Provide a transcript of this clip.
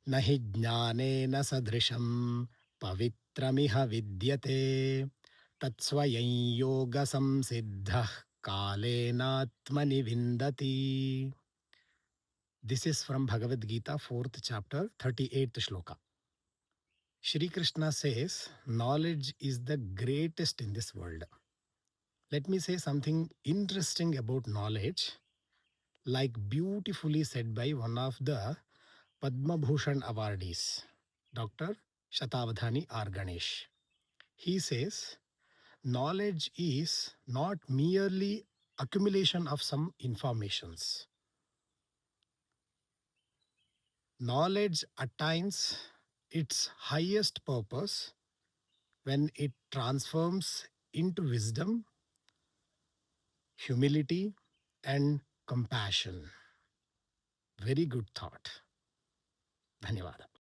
न हि ज्ञानेन सदृशं पवित्रमिह विद्यते तत्स्वयं योगसंसिद्धः कालेनात्मनि विन्दति. This is from Bhagavad Gita, 4th chapter, 38th shloka. Shri Krishna says, knowledge is the greatest in this world. Let me say something interesting about knowledge, like beautifully said by one of the Padma Bhushan awardees, Dr. Shatabdhani R. Ganesh. He says, knowledge is not merely accumulation of some informations. Knowledge attains its highest purpose when it transforms into wisdom, humility, and compassion. Very good thought. ಧನ್ಯವಾದ.